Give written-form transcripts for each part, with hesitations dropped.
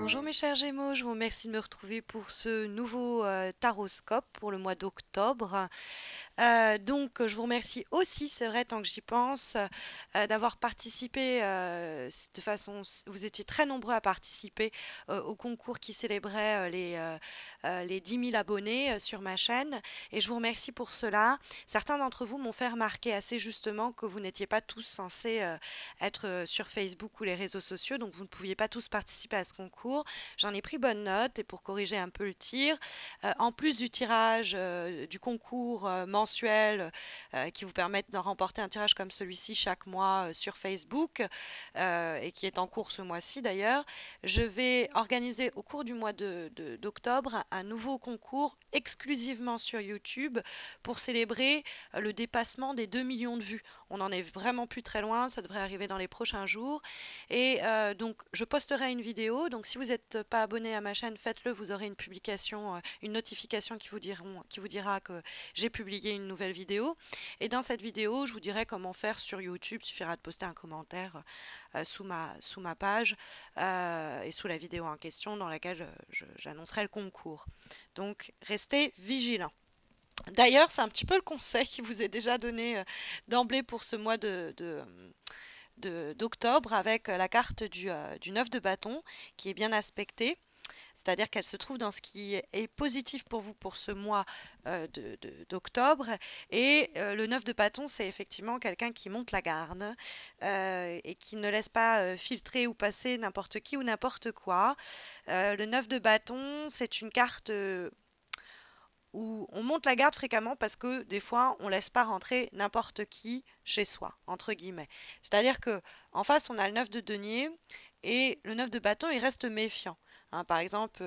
Bonjour mes chers Gémeaux, je vous remercie de me retrouver pour ce nouveau taroscope pour le mois d'octobre. Je vous remercie aussi, c'est vrai, tant que j'y pense, d'avoir participé de façon. Vous étiez très nombreux à participer au concours qui célébrait les 10 000 abonnés sur ma chaîne. Et je vous remercie pour cela. Certains d'entre vous m'ont fait remarquer assez justement que vous n'étiez pas tous censés être sur Facebook ou les réseaux sociaux, donc vous ne pouviez pas tous participer à ce concours. J'en ai pris bonne note et pour corriger un peu le tir, en plus du tirage du concours mensuel qui vous permettent d'en remporter un tirage comme celui-ci chaque mois sur Facebook et qui est en cours ce mois-ci d'ailleurs, je vais organiser au cours du mois d'octobre un nouveau concours exclusivement sur YouTube pour célébrer le dépassement des 2 millions de vues. On n'en est vraiment plus très loin, ça devrait arriver dans les prochains jours. Et donc, je posterai une vidéo. Donc, si vous n'êtes pas abonné à ma chaîne, faites-le. Vous aurez une publication, une notification qui vous dira que j'ai publié une nouvelle vidéo. Et dans cette vidéo, je vous dirai comment faire sur YouTube. Il suffira de poster un commentaire sous ma page et sous la vidéo en question dans laquelle j'annoncerai le concours. Donc, restez vigilants. D'ailleurs, c'est un petit peu le conseil qui vous est déjà donné d'emblée pour ce mois d'octobre avec la carte du 9 de bâton qui est bien aspectée. C'est-à-dire qu'elle se trouve dans ce qui est positif pour vous pour ce mois d'octobre. Et le 9 de bâton, c'est effectivement quelqu'un qui monte la garde et qui ne laisse pas filtrer ou passer n'importe qui ou n'importe quoi. Le 9 de bâton, c'est une carte où on monte la garde fréquemment parce que des fois, on laisse pas rentrer n'importe qui chez soi, entre guillemets. C'est-à-dire que en face, on a le 9 de denier et le 9 de bâton, il reste méfiant. Hein, par exemple,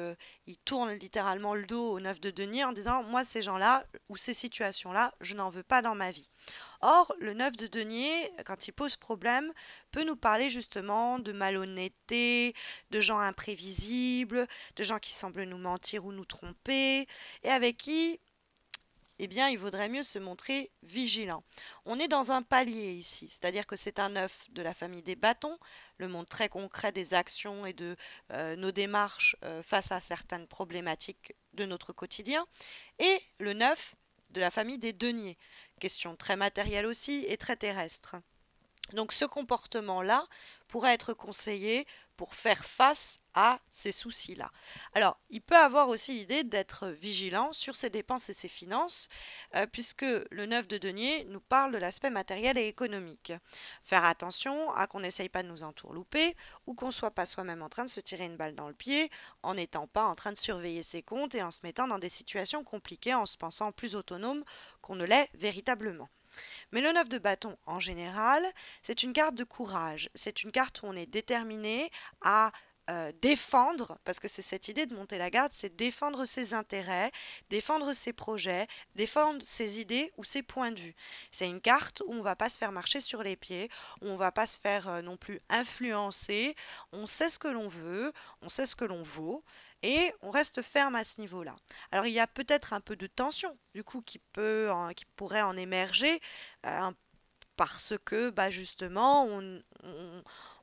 il tourne littéralement le dos au 9 de denier en disant, moi, ces gens-là ou ces situations-là, je n'en veux pas dans ma vie. Or, le 9 de denier, quand il pose problème, peut nous parler justement de malhonnêteté, de gens imprévisibles, de gens qui semblent nous mentir ou nous tromper, et avec qui, eh bien, il vaudrait mieux se montrer vigilant. On est dans un palier ici, c'est-à-dire que c'est un œuf de la famille des bâtons, le monde très concret des actions et de nos démarches face à certaines problématiques de notre quotidien, et le 9 de la famille des deniers, question très matérielle aussi et très terrestre. Donc ce comportement-là pourrait être conseillé pour faire face à ces soucis-là. Alors, il peut avoir aussi l'idée d'être vigilant sur ses dépenses et ses finances, puisque le 9 de denier nous parle de l'aspect matériel et économique. Faire attention à qu'on n'essaye pas de nous entourlouper ou qu'on ne soit pas soi-même en train de se tirer une balle dans le pied en n'étant pas en train de surveiller ses comptes et en se mettant dans des situations compliquées en se pensant plus autonome qu'on ne l'est véritablement. Mais le 9 de bâton, en général, c'est une carte de courage. C'est une carte où on est déterminé à défendre, parce que c'est cette idée de monter la garde, c'est défendre ses intérêts, défendre ses projets, défendre ses idées ou ses points de vue. C'est une carte où on ne va pas se faire marcher sur les pieds, où on ne va pas se faire non plus influencer. On sait ce que l'on veut, on sait ce que l'on vaut, et on reste ferme à ce niveau-là. Alors il y a peut-être un peu de tension, du coup, qui pourrait en émerger, euh, parce que bah, justement,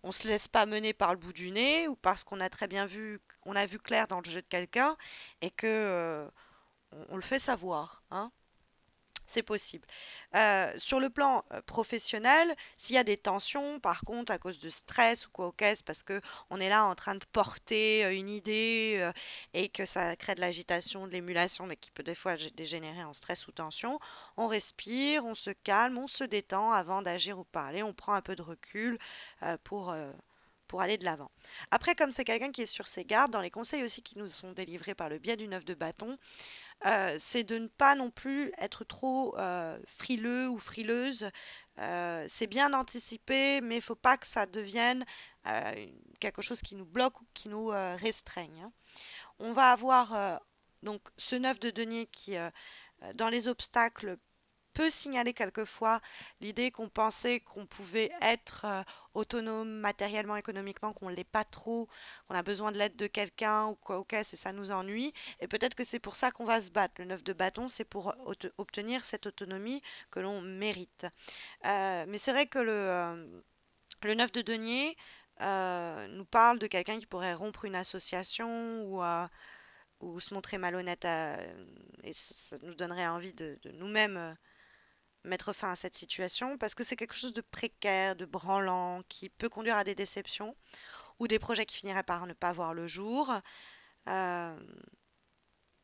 on se laisse pas mener par le bout du nez ou parce qu'on a très bien vu, on a vu clair dans le jeu de quelqu'un et que on le fait savoir, hein. C'est possible. Sur le plan professionnel, s'il y a des tensions, par contre, à cause de stress ou quoi, ok, c'est parce que on est là en train de porter une idée et que ça crée de l'agitation, de l'émulation, mais qui peut des fois dégénérer en stress ou tension. On respire, on se calme, on se détend avant d'agir ou parler. On prend un peu de recul euh, pour, euh, pour aller de l'avant. Après, comme c'est quelqu'un qui est sur ses gardes, dans les conseils aussi qui nous sont délivrés par le biais du 9 de bâton, c'est de ne pas non plus être trop frileux ou frileuse. C'est bien d'anticiper, mais il ne faut pas que ça devienne quelque chose qui nous bloque ou qui nous restreigne, hein. On va avoir donc ce 9 de denier qui, dans les obstacles, peut signaler quelquefois l'idée qu'on pensait qu'on pouvait être autonome matériellement, économiquement, qu'on ne l'est pas trop, qu'on a besoin de l'aide de quelqu'un ou quoi, ok, c'est ça nous ennuie. Et peut-être que c'est pour ça qu'on va se battre. Le 9 de bâton, c'est pour obtenir cette autonomie que l'on mérite. Mais c'est vrai que le 9 de denier nous parle de quelqu'un qui pourrait rompre une association ou se montrer malhonnête et ça nous donnerait envie de nous-mêmes mettre fin à cette situation parce que c'est quelque chose de précaire, de branlant, qui peut conduire à des déceptions ou des projets qui finiraient par ne pas voir le jour. Euh,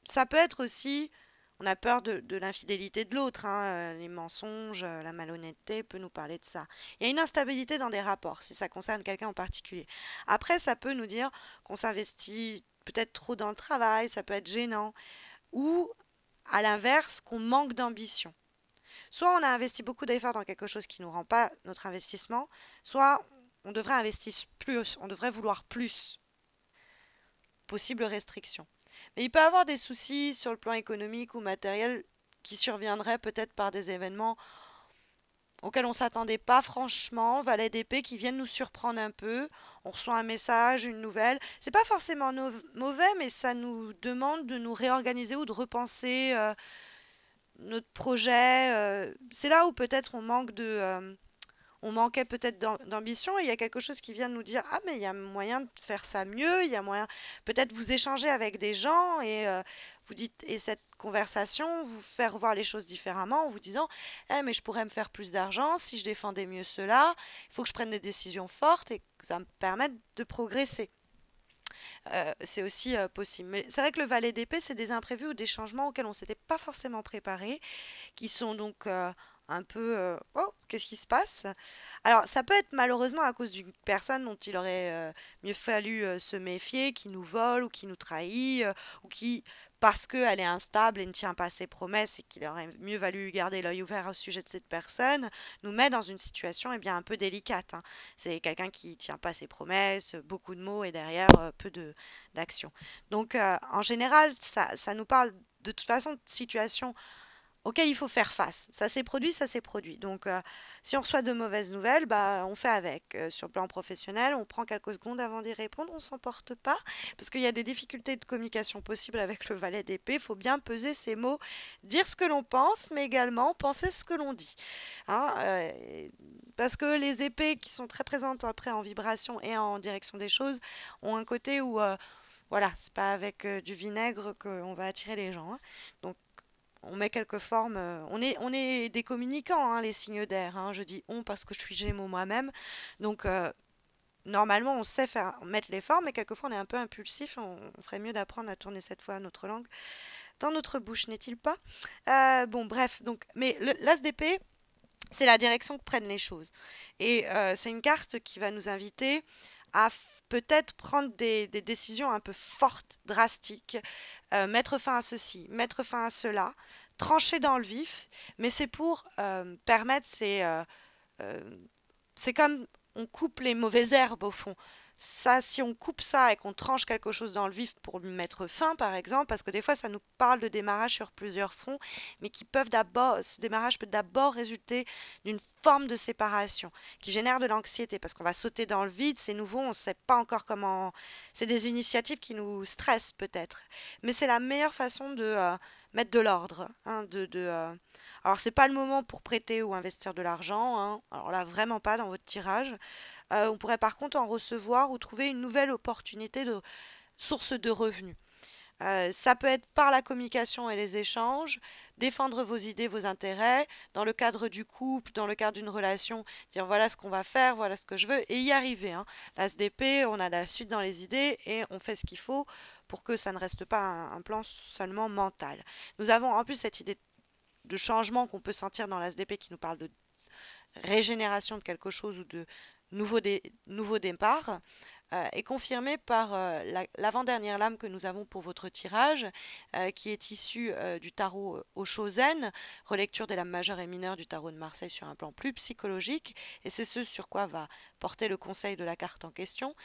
Ça peut être aussi, on a peur de l'infidélité de l'autre, hein, les mensonges, la malhonnêteté peut nous parler de ça. Il y a une instabilité dans des rapports, si ça concerne quelqu'un en particulier. Après, ça peut nous dire qu'on s'investit peut-être trop dans le travail, ça peut être gênant, ou à l'inverse, qu'on manque d'ambition. Soit on a investi beaucoup d'efforts dans quelque chose qui ne nous rend pas notre investissement, soit on devrait investir plus, on devrait vouloir plus. Possible restriction. Mais il peut y avoir des soucis sur le plan économique ou matériel qui surviendraient peut-être par des événements auxquels on ne s'attendait pas franchement, valet d'épée qui viennent nous surprendre un peu. On reçoit un message, une nouvelle. C'est pas forcément mauvais, mais ça nous demande de nous réorganiser ou de repenser notre projet. C'est là où peut-être on manquait peut-être d'ambition et il y a quelque chose qui vient de nous dire ah mais il y a moyen de faire ça mieux, il y a moyen peut-être vous échanger avec des gens et vous dites et cette conversation vous faire voir les choses différemment en vous disant eh mais je pourrais me faire plus d'argent si je défendais mieux cela, il faut que je prenne des décisions fortes et que ça me permette de progresser. C'est aussi possible. Mais c'est vrai que le valet d'épée, c'est des imprévus ou des changements auxquels on ne s'était pas forcément préparé qui sont donc un peu oh, qu'est-ce qui se passe? Alors, ça peut être malheureusement à cause d'une personne dont il aurait mieux fallu se méfier, qui nous vole ou qui nous trahit, ou qui, parce qu'elle est instable et ne tient pas ses promesses et qu'il aurait mieux valu garder l'œil ouvert au sujet de cette personne, nous met dans une situation eh bien, un peu délicate, hein. C'est quelqu'un qui ne tient pas ses promesses, beaucoup de mots et derrière peu d'action. Donc, en général, ça nous parle de toute façon de situations auquel il faut faire face. Ça s'est produit, ça s'est produit. Donc, si on reçoit de mauvaises nouvelles, bah, on fait avec. Sur le plan professionnel, on prend quelques secondes avant d'y répondre, on s'emporte pas, parce qu'il y a des difficultés de communication possibles avec le valet d'épée. Il faut bien peser ses mots, dire ce que l'on pense, mais également penser ce que l'on dit. Hein, parce que les épées qui sont très présentes après en vibration et en direction des choses ont un côté où voilà, c'est pas avec du vinaigre qu'on va attirer les gens, hein. Donc on met quelques formes. On est des communicants, hein, les signes d'air, hein. Je dis on parce que je suis Gémeaux moi-même. Donc, normalement, on sait faire mettre les formes, mais quelquefois, on est un peu impulsif. On ferait mieux d'apprendre à tourner cette fois notre langue dans notre bouche, n'est-il pas? Bon, bref. Donc, mais l'as d'épée, c'est la direction que prennent les choses. Et c'est une carte qui va nous inviter à peut-être prendre des décisions un peu fortes, drastiques, mettre fin à ceci, mettre fin à cela, trancher dans le vif, mais c'est pour permettre euh, c'est comme on coupe les mauvaises herbes au fond. Ça, si on coupe ça et qu'on tranche quelque chose dans le vif pour lui mettre fin, par exemple, parce que des fois ça nous parle de démarrage sur plusieurs fronts, mais qui peuvent d'abord, ce démarrage peut d'abord résulter d'une forme de séparation qui génère de l'anxiété, parce qu'on va sauter dans le vide, c'est nouveau, on ne sait pas encore comment. C'est des initiatives qui nous stressent peut-être, mais c'est la meilleure façon de mettre de l'ordre, hein, alors, c'est pas le moment pour prêter ou investir de l'argent, hein. Alors là, vraiment pas dans votre tirage. On pourrait par contre en recevoir ou trouver une nouvelle opportunité de source de revenus. Ça peut être par la communication et les échanges, défendre vos idées, vos intérêts, dans le cadre du couple, dans le cadre d'une relation, dire voilà ce qu'on va faire, voilà ce que je veux, et y arriver, hein. La SDP, on a la suite dans les idées et on fait ce qu'il faut pour que ça ne reste pas un plan seulement mental. Nous avons en plus cette idée de changement qu'on peut sentir dans l'ASDP qui nous parle de régénération de quelque chose ou de nouveau départ, est confirmée par l'avant-dernière lame que nous avons pour votre tirage, qui est issue du tarot Oshozen, relecture des lames majeures et mineures du tarot de Marseille sur un plan plus psychologique, et c'est ce sur quoi va porter le conseil de la carte en question,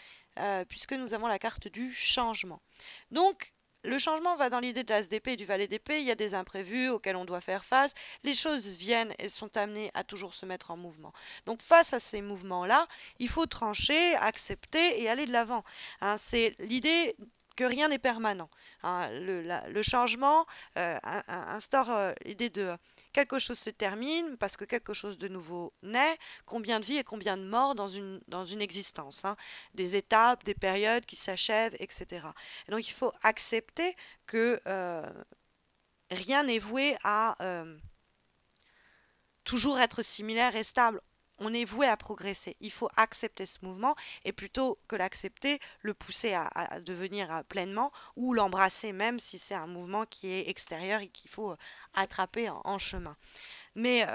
puisque nous avons la carte du changement. Donc, le changement va dans l'idée de l'as d'épée et du valet d'épée. Il y a des imprévus auxquels on doit faire face. Les choses viennent et sont amenées à toujours se mettre en mouvement. Donc face à ces mouvements-là, il faut trancher, accepter et aller de l'avant, hein. C'est l'idée que rien n'est permanent, hein. Le changement instaure l'idée de quelque chose se termine parce que quelque chose de nouveau naît. Combien de vies et combien de morts dans une existence, hein. Des étapes, des périodes qui s'achèvent, etc. Et donc il faut accepter que rien n'est voué à toujours être similaire et stable. On est voué à progresser. Il faut accepter ce mouvement et plutôt que l'accepter, le pousser à devenir pleinement ou l'embrasser même si c'est un mouvement qui est extérieur et qu'il faut attraper en chemin. Mais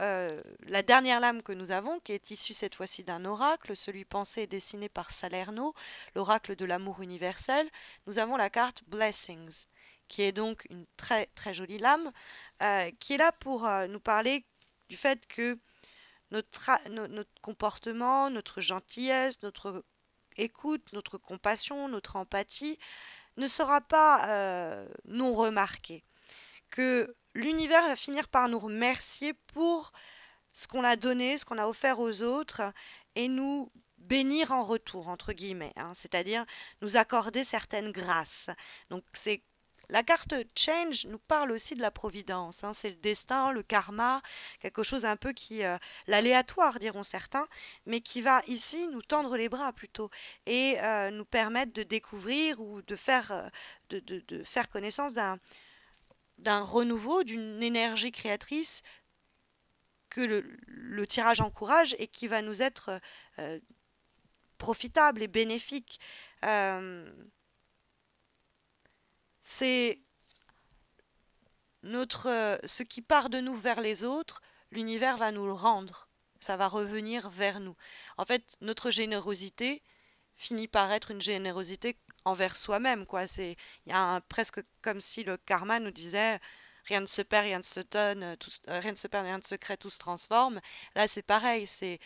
la dernière lame que nous avons, qui est issue cette fois-ci d'un oracle, celui pensé et dessiné par Salerno, l'oracle de l'amour universel, nous avons la carte Blessings, qui est donc une très très jolie lame, qui est là pour nous parler du fait que notre comportement, notre gentillesse, notre écoute, notre compassion, notre empathie ne sera pas non remarquée, que l'univers va finir par nous remercier pour ce qu'on a donné, ce qu'on a offert aux autres, et nous bénir en retour, entre guillemets, hein, c'est-à-dire nous accorder certaines grâces. Donc c'est la carte Change nous parle aussi de la providence, hein, c'est le destin, le karma, quelque chose un peu qui, l'aléatoire diront certains, mais qui va ici nous tendre les bras plutôt et nous permettre de découvrir ou de faire, de faire connaissance d'un renouveau, d'une énergie créatrice que le tirage encourage et qui va nous être euh, profitable et bénéfique. Euh, c'est ce qui part de nous vers les autres, l'univers va nous le rendre. Ça va revenir vers nous. En fait, notre générosité finit par être une générosité envers soi-même, quoi. Il y a presque comme si le karma nous disait rien ne se perd, rien ne se donne, rien ne se perd, rien ne se crée, tout se transforme. Là, c'est pareil. C'est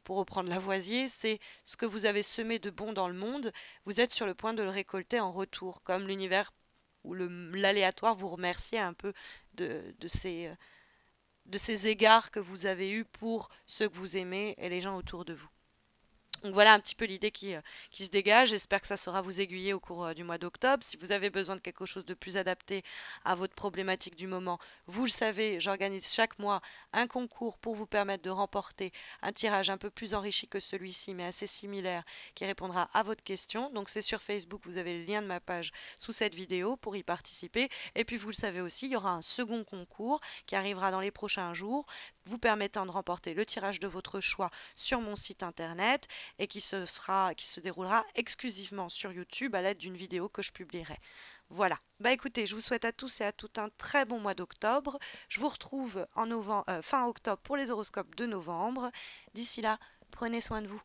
pour reprendre Lavoisier, c'est ce que vous avez semé de bon dans le monde, vous êtes sur le point de le récolter en retour, comme l'univers ou l'aléatoire vous remerciez un peu de ces égards que vous avez eus pour ceux que vous aimez et les gens autour de vous. Donc voilà un petit peu l'idée qui se dégage. J'espère que ça saura vous aiguiller au cours du mois d'octobre. Si vous avez besoin de quelque chose de plus adapté à votre problématique du moment, vous le savez, j'organise chaque mois un concours pour vous permettre de remporter un tirage un peu plus enrichi que celui-ci, mais assez similaire, qui répondra à votre question. Donc c'est sur Facebook, vous avez le lien de ma page sous cette vidéo pour y participer. Et puis vous le savez aussi, il y aura un second concours qui arrivera dans les prochains jours, vous permettant de remporter le tirage de votre choix sur mon site internet et qui se déroulera exclusivement sur YouTube à l'aide d'une vidéo que je publierai. Voilà. Bah écoutez, je vous souhaite à tous et à toutes un très bon mois d'octobre. Je vous retrouve fin octobre pour les horoscopes de novembre. D'ici là, prenez soin de vous.